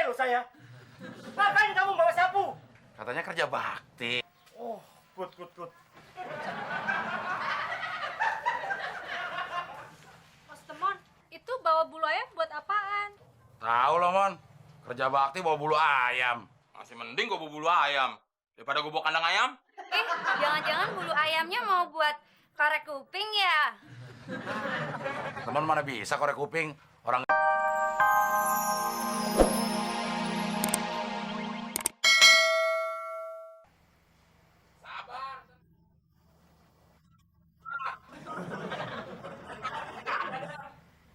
loh saya. Ngapain kamu bawa sapu? Katanya kerja bakti. Oh, good. Mas Temon, itu bawa bulu ayam buat apaan? Tahu lo, Mon. Kerja bakti bawa bulu ayam. Masih mending gua bawa bulu ayam daripada gua bawa kandang ayam. Jangan-jangan bulu ayamnya mau buat korek kuping ya? Teman mana bisa korek kuping orang. Sabar.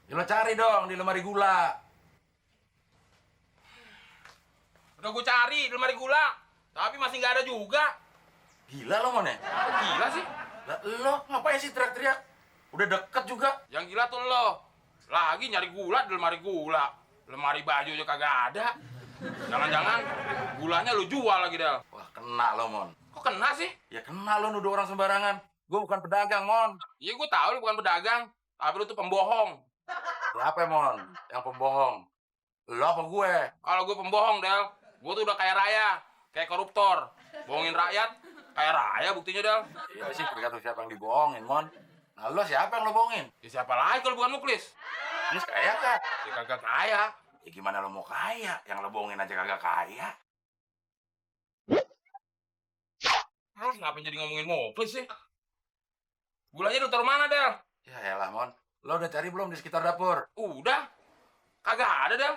Ya lo cari dong di lemari gula. Udah gue cari di lemari gula, tapi masih nggak ada juga. Gila lo, Mon ya? Gila sih. Lah, lo ngapain sih teriak-teriak? Udah deket juga. Yang gila tuh lo. Lagi nyari gula di lemari gula. Lemari baju aja kagak ada. Jangan-jangan gulanya lo jual lagi, Del. Wah, kena lo, Mon. Kok kena sih? Ya kena lo nuduh orang sembarangan. Gue bukan pedagang, Mon. Iya, gue tahu lo bukan pedagang. Tapi lo tuh pembohong. Siapa, Mon? Yang pembohong? Lo apa gue? Kalau gue pembohong, Del. Gue tuh udah kaya raya. Kayak koruptor. Bohongin rakyat. Kaya raya buktinya, Del. Iya sih, tergantung siapa yang dibohongin, Mon. Nah, lo siapa yang lo bohongin? Ya siapa lagi kalau bukan Muklis? Muklis kaya kah? Ya kagak kaya. Ya gimana lo mau kaya? Yang lo bohongin aja kagak kaya. Ah, ngapain jadi ngomongin Muklis sih? Gulanya lu taruh mana, Del? Ya elah, Mon. Lo udah cari belum di sekitar dapur? Udah. Kagak ada, Del.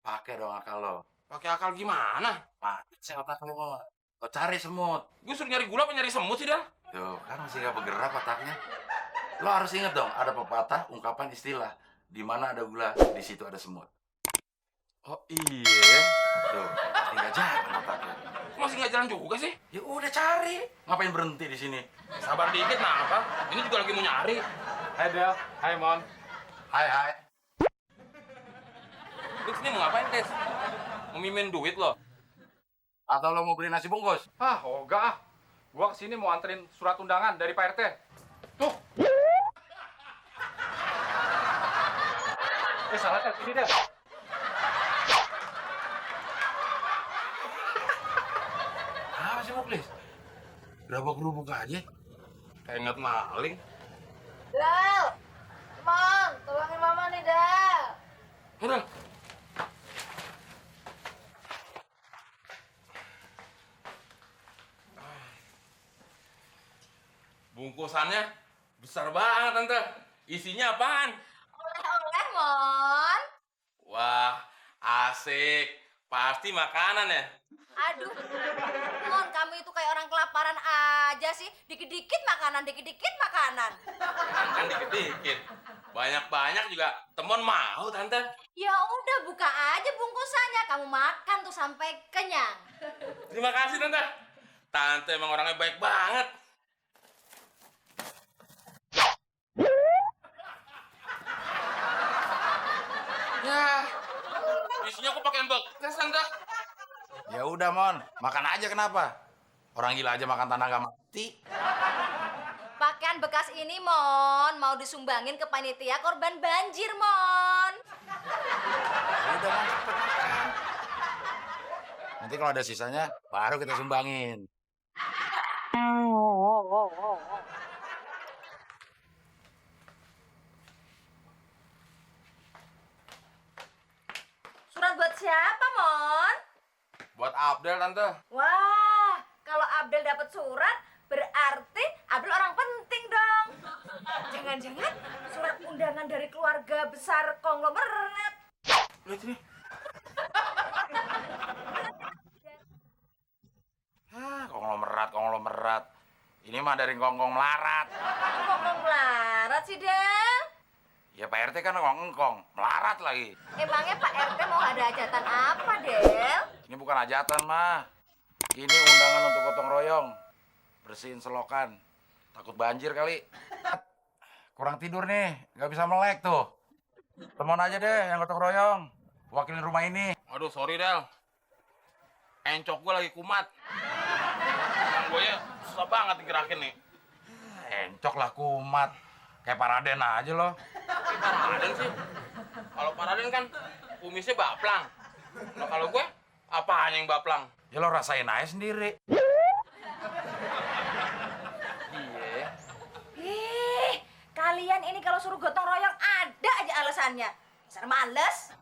Pakai dong akal lo. Pakai akal gimana? Pakai sih otak lo, Mon. Lo cari semut. Gue suruh nyari gula apa nyari semut sih, Del? Tuh, kan masih gak bergerak otaknya. Lo harus inget dong, ada pepatah, ungkapan, istilah. Di mana ada gula, di situ ada semut. Oh iya? Tuh, pasti gak jalan otaknya. Kok masih gak jalan juga sih? Ya udah cari. Ngapain berhenti di sini? Sabar dikit, kenapa? Ini juga lagi mau nyari. Hai Del, hai Mon. Hai. Lu sini mau ngapain, Tes? Mau mimin duit lo? Atau lo mau beli nasi bungkus? Ah, enggak ah. Gua kesini mau anterin surat undangan dari Pak RT. Tuh. Salah Del, sini Del. Apa sih, Muklis? Gerobak-gerobak aja. Kayak inget maling. Del, Temon, tolongin mama nih, Del. Udah. Bungkusannya besar banget, Tante. Isinya apaan? Oleh-oleh, Mon. Wah, asik. Pasti makanan ya? Aduh, Mon, kamu itu kayak orang kelaparan aja sih. Dikit-dikit makanan, dikit-dikit makanan. Kan dikit-dikit. Banyak-banyak juga Temon mau, Tante. Ya udah, buka aja bungkusannya. Kamu makan tuh sampai kenyang. Terima kasih, Tante. Tante emang orangnya baik banget. Ya, isinya kok pakai bekas, Tante? Ya udah, Mon. Makan aja kenapa? Orang gila aja makan tanah gak mati. Pakaian bekas ini, Mon, mau disumbangin ke panitia korban banjir, Mon. Ya udah, Mon, cepet makan. Nanti kalau ada sisanya, baru kita sumbangin. Surat buat siapa, Mon? Buat Abdel, Tante. Wah, kalau Abdel dapat surat, berarti Abdel orang penting dong. Jangan-jangan surat undangan dari keluarga besar konglomerat. Lihat ini. Konglomerat. Ini mah dari ngkong melarat. Konglomerat sih, Del. Ya Pak RT kan ngkong, melarat lagi. Emangnya Pak RT mau ada hajatan apa, Del? Ini bukan hajatan, mah. Ini undangan untuk gotong royong. Bersihin selokan. Takut banjir kali. Kurang tidur nih, nggak bisa melek tuh. Temen aja deh yang gotong royong. Wakilin rumah ini. Aduh, sorry, Del. Encok gue lagi kumat. Emang gue ya susah banget digerakin nih. Encok lah kumat. Kayak Paraden aja loh. Tapi Pak Raden sih. Kalau Pak Raden kan kumisnya baplang. Nah, kalau gue, apaan yang baplang? Ya lo rasain aja sendiri. Iya. Kalian ini kalau suruh gotong royong ada aja alasannya. Dasar males.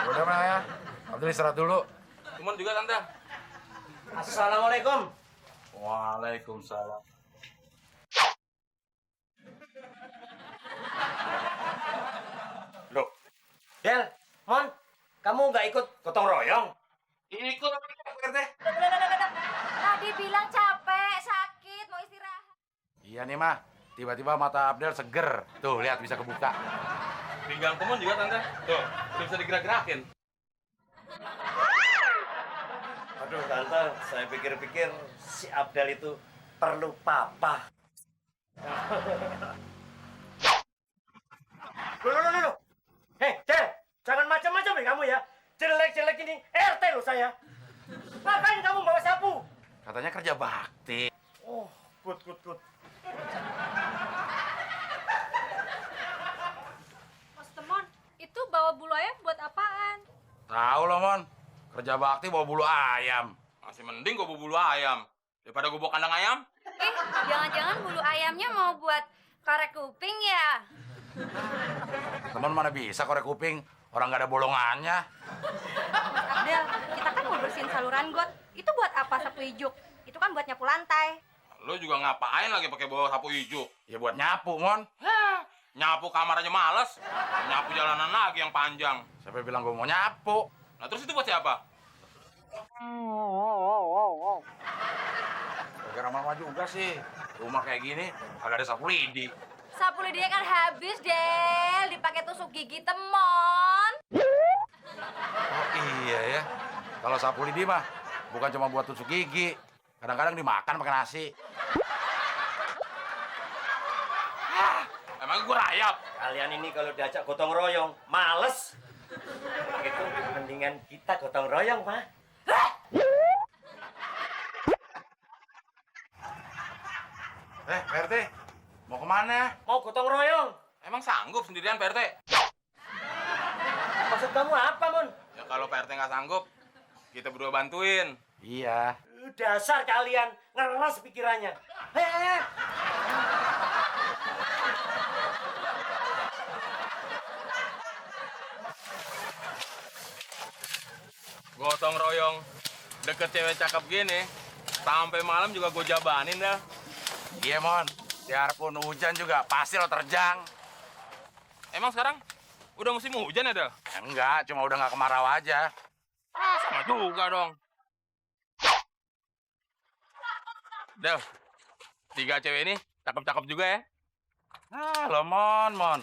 Udah mah ya. Abdul istirahat dulu. Cuman juga tante. Assalamualaikum. Waalaikumsalam. Loh, Del, Mon, kamu nggak ikut gotong royong? Ikut apa Pak RT? Tadi bilang capek, sakit, mau istirahat. Iya nih mah. Tiba-tiba mata Abdel seger. Tuh, lihat bisa kebuka. Pinggang temen juga tante. Tuh, udah bisa digerak-gerakin. Aduh, Tante, saya pikir-pikir si Abdel itu perlu papa. Loh. Hei, Del, jangan macam-macam nih kamu ya. Jelek-jelek ini RT loh saya. Ngapain kamu bawa sapu? Katanya kerja bakti. Oh, good. Mas Temon, itu bawa bulu ayam buat apaan? Tahu lo, Mon. Kerja bakti bawa bulu ayam. Masih mending gue bulu ayam daripada gue bawa kandang ayam. Jangan-jangan bulu ayamnya mau buat korek kuping ya? Teman mana bisa korek kuping? Orang nggak ada bolongannya. Abdel, kita kan mau bersihin saluran got. Itu buat apa sapu ijuk? Itu kan buat nyapu lantai. Lo juga ngapain lagi pakai bawa sapu hijau? Ya buat nyapu, Mon. Nyapu kamar aja males. Nyapu jalanan lagi yang panjang. Siapa bilang gue mau nyapu? Nah terus itu buat siapa? Gara mama juga sih. Rumah kayak gini, agak ada sapu lidi. Sapu lidinya kan habis, Del. Dipakai tusuk gigi Temon. Oh iya ya. Kalau sapu lidi mah bukan cuma buat tusuk gigi. Kadang-kadang dimakan pakai nasi. Emang gue rayap? Kalian ini kalau diajak gotong royong, males. Itu mendingan kita gotong royong, Pak. Pak RT, mau kemana? Mau gotong royong? Emang sanggup sendirian Pak RT? Maksud kamu apa, Mon? Ya kalau Pak RT nggak sanggup, kita berdua bantuin. Iya. Dasar kalian ngeras pikirannya. Hei. Gotong royong deket cewek cakep gini, sampai malam juga gue jabanin dah. Iya, Mon. Biarpun hujan juga pasti lo terjang. Emang sekarang udah musim hujan ya, Del? Enggak, cuma udah nggak kemarau aja. Sama juga dong. Del, 3 cewek ini cakep-cakep juga ya. Lo Mon.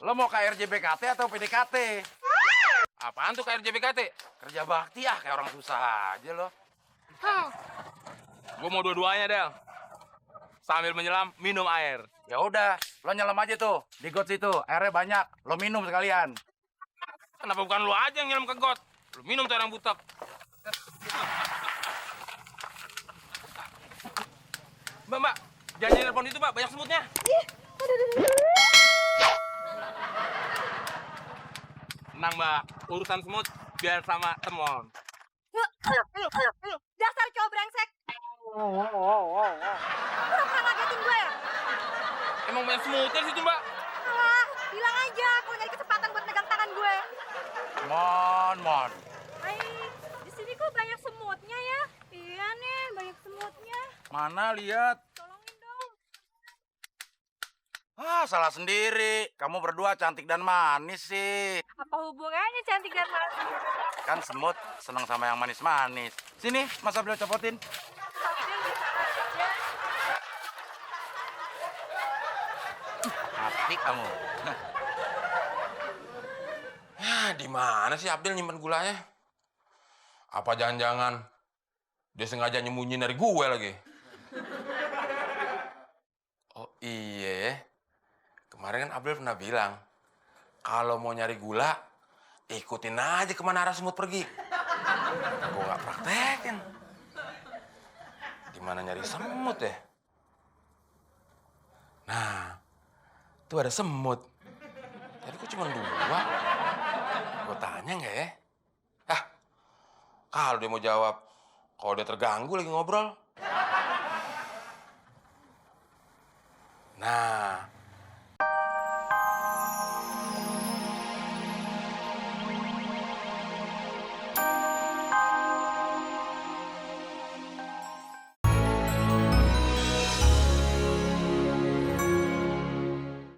Lo mau KRJBKT atau PDKT? Apaan tuh KRJBKT? Kerja bakti kayak orang susah aja lo. Gue mau dua-duanya, Del. Sambil menyelam, minum air. Ya udah, lo nyelam aja tuh di got situ. Airnya banyak, lo minum sekalian. Kenapa bukan lu aja yang nyelam ke got? Lu minum tuh orang butek. Mbak, jangan telepon itu, Pak. Banyak semutnya. Tenang, Mbak. Urusan semut biar sama Temon. Dasar cowok brengsek. Pura-pura ngagetin gue ya? Emang banyak semutnya di situ, Mbak. Alah, bilang aja kalau nyari kesempatan buat megang tangan gue. Mon. Ay, di sini kok banyak semutnya ya? Iya nih, banyak semutnya. Mana lihat? Tolongin dong. Salah sendiri. Kamu berdua cantik dan manis sih. Apa hubungannya cantik dan manis? Kan semut senang sama yang manis-manis. Sini, Mas Abdul copotin. Mati kamu. Ya, di mana sih Abdel nyimpen gulanya? Apa jangan-jangan dia sengaja nyembunyiin dari gue lagi? Oh iya, kemarin kan Abdel pernah bilang kalau mau nyari gula, ikutin aja kemana arah semut pergi. Gue nggak praktekin. Gimana nyari semut ya? Nah, tuh ada semut. Tapi kok cuma 2? Gue tanya nggak ya? Ah, Kalau dia mau jawab, kalau dia terganggu lagi ngobrol. Nah,